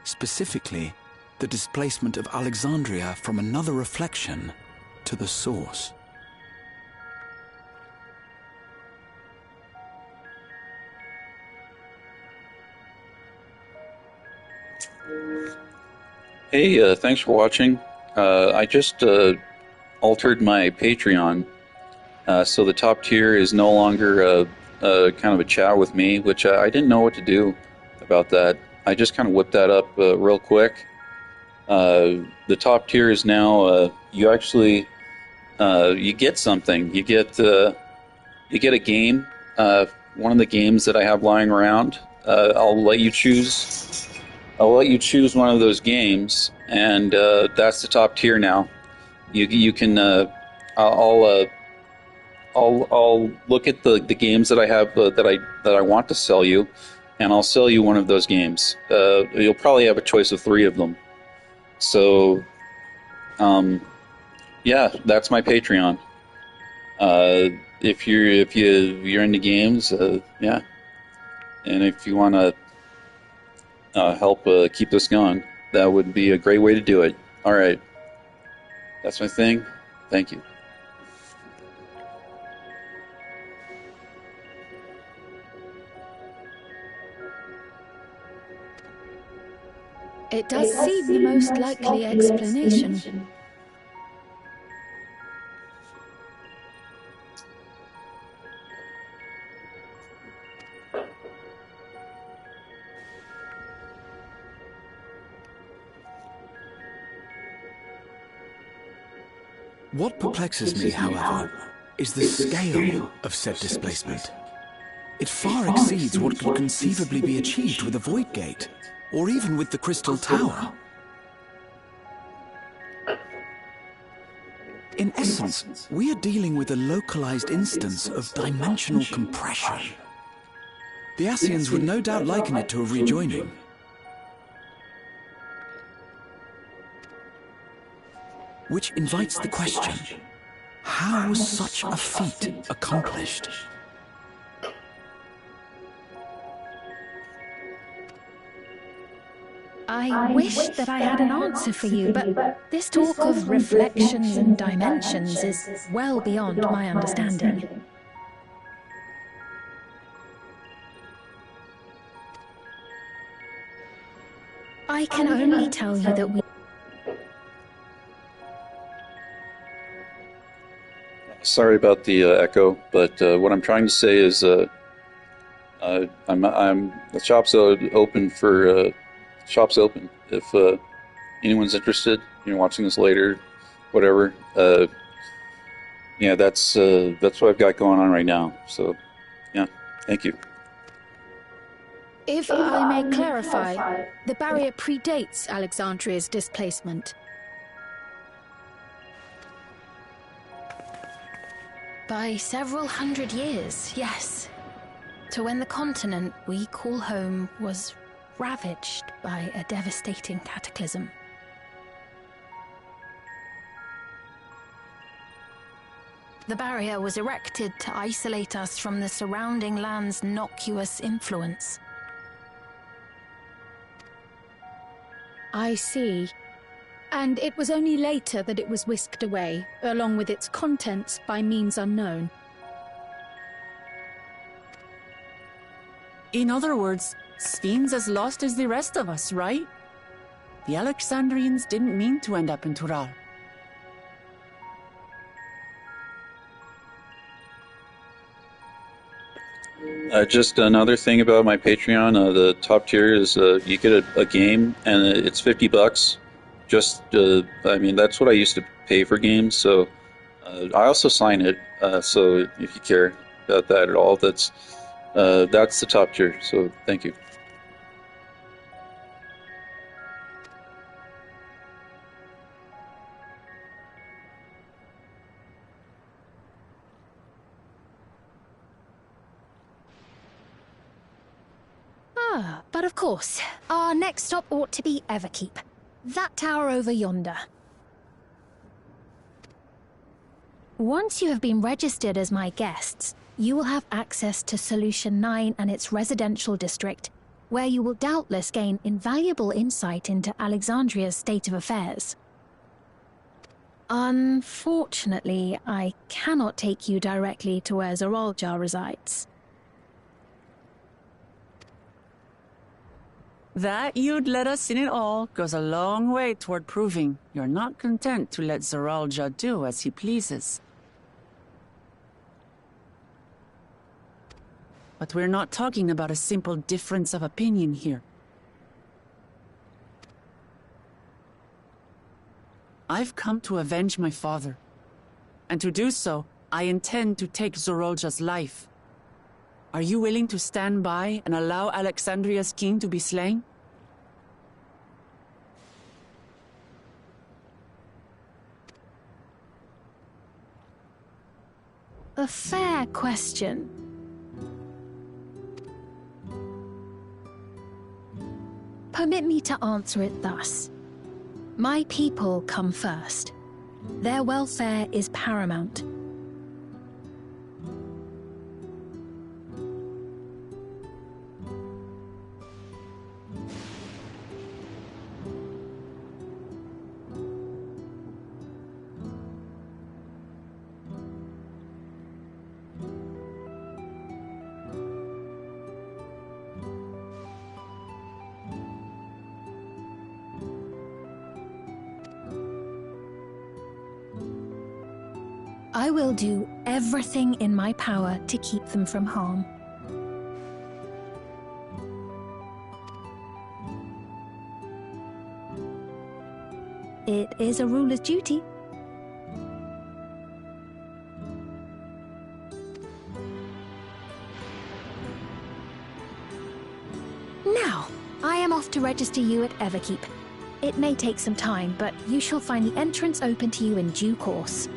Specifically, the displacement of Alexandria from another reflection to the source. Hey, thanks for watching. I just altered my Patreon, so the top tier is no longer kind of a chat with me, which I didn't know what to do about that. I just kind of whipped that up real quick. The top tier is now you actually you get something. You get a game. One of the games that I have lying around. I'll let you choose. I'll let you choose one of those games, and that's the top tier now. You can. I'll look at the games that I have that I want to sell you, and I'll sell you one of those games. You'll probably have a choice of 3 of them. So, yeah, that's my Patreon. If you're into games, yeah, and if you want to help keep this going, that would be a great way to do it. All right, that's my thing. Thank you. It does seem the most likely explanation. What perplexes me, however, is the scale of said displacement. It far exceeds what could conceivably be achieved with a void gate, or even with the Crystal Tower. In essence, we are dealing with a localized instance of dimensional compression. The Ascians would no doubt liken it to a rejoining. Which invites the question, how was such a feat accomplished? I wish that I had an answer for you, but this talk of reflections and dimensions is well beyond my understanding. I can only tell you that we... Sorry about the echo, but what I'm trying to say is the shop's open for shop's open if anyone's interested. You're watching this later, whatever. Yeah, that's what I've got going on right now. So, yeah, thank you. If I may clarify, the barrier predates Alexandria's displacement. By several hundred years, yes. To when the continent we call home was ravaged by a devastating cataclysm. The barrier was erected to isolate us from the surrounding land's innocuous influence. I see. And it was only later that it was whisked away, along with its contents, by means unknown. In other words, Sven's as lost as the rest of us, right? The Alexandrians didn't mean to end up in Tural. Just another thing about my Patreon, the top tier is you get a game, and it's $50. Just, I mean, that's what I used to pay for games, so I also sign it, so if you care about that at all, that's the top tier, so thank you. But of course, our next stop ought to be Everkeep. That tower over yonder. Once you have been registered as my guests, you will have access to Solution 9 and its residential district, where you will doubtless gain invaluable insight into Alexandria's state of affairs. Unfortunately, I cannot take you directly to where Zoralja resides. That you'd let us in at all goes a long way toward proving you're not content to let Zoralja do as he pleases. But we're not talking about a simple difference of opinion here. I've come to avenge my father. And to do so, I intend to take Zoralja's life. Are you willing to stand by and allow Alexandria's king to be slain? A fair question. Permit me to answer it thus. My people come first. Their welfare is paramount. I will do everything in my power to keep them from harm. It is a ruler's duty. Now, I am off to register you at Everkeep. It may take some time, but you shall find the entrance open to you in due course.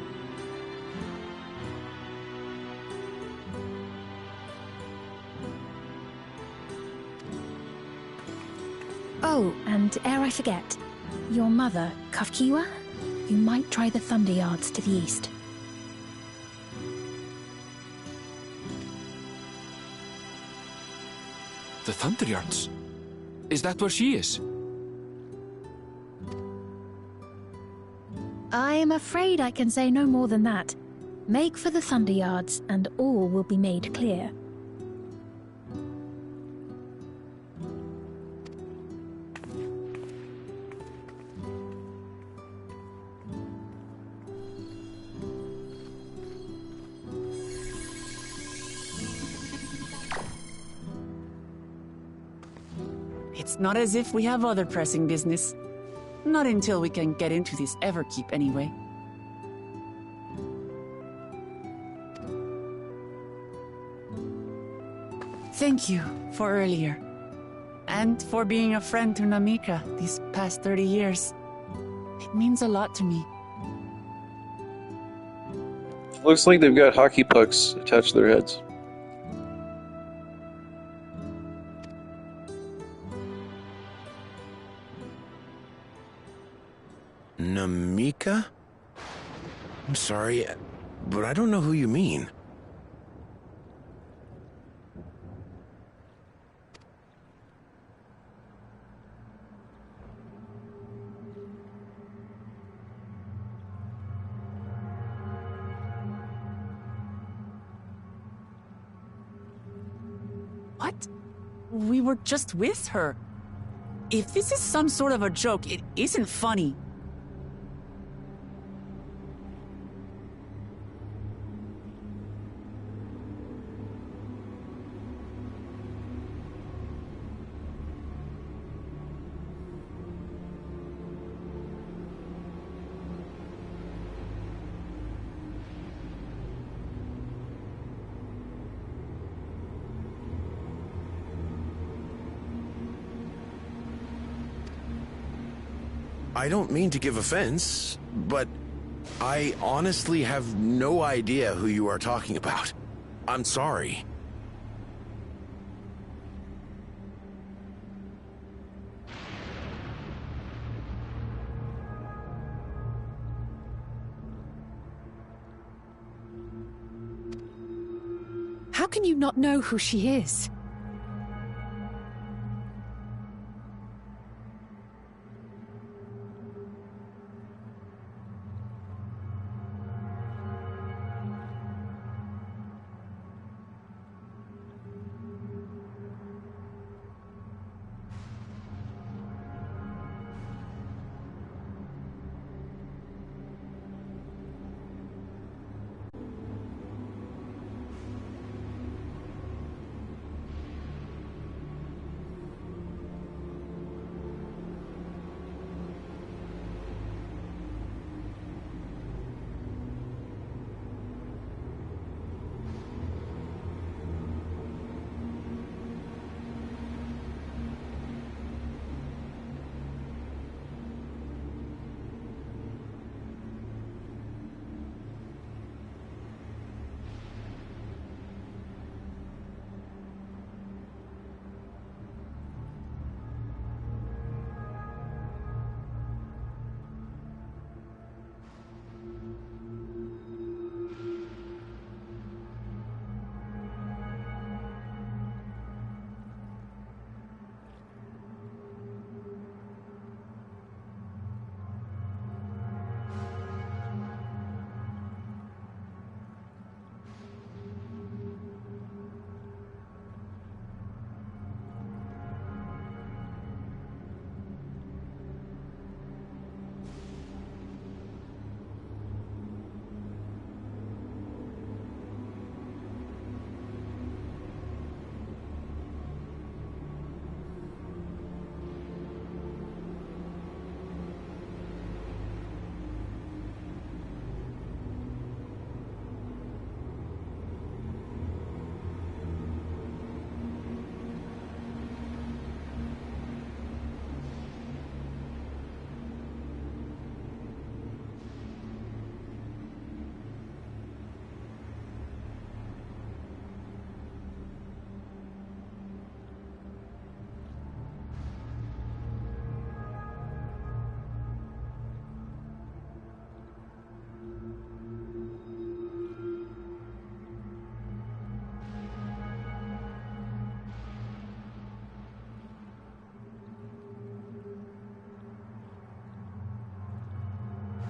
Oh, and ere I forget, your mother, Kafkiwa, you might try the Thunder Yards to the east. The Thunder Yards? Is that where she is? I'm afraid I can say no more than that. Make for the Thunder Yards, and all will be made clear. It's not as if we have other pressing business. Not until we can get into this Everkeep, anyway. Thank you for earlier. And for being a friend to Namika these past 30 years. It means a lot to me. Looks like they've got hockey pucks attached to their heads. Namika? I'm sorry, but I don't know who you mean. What? We were just with her. If this is some sort of a joke, it isn't funny. I don't mean to give offense, but I honestly have no idea who you are talking about. I'm sorry. How can you not know who she is?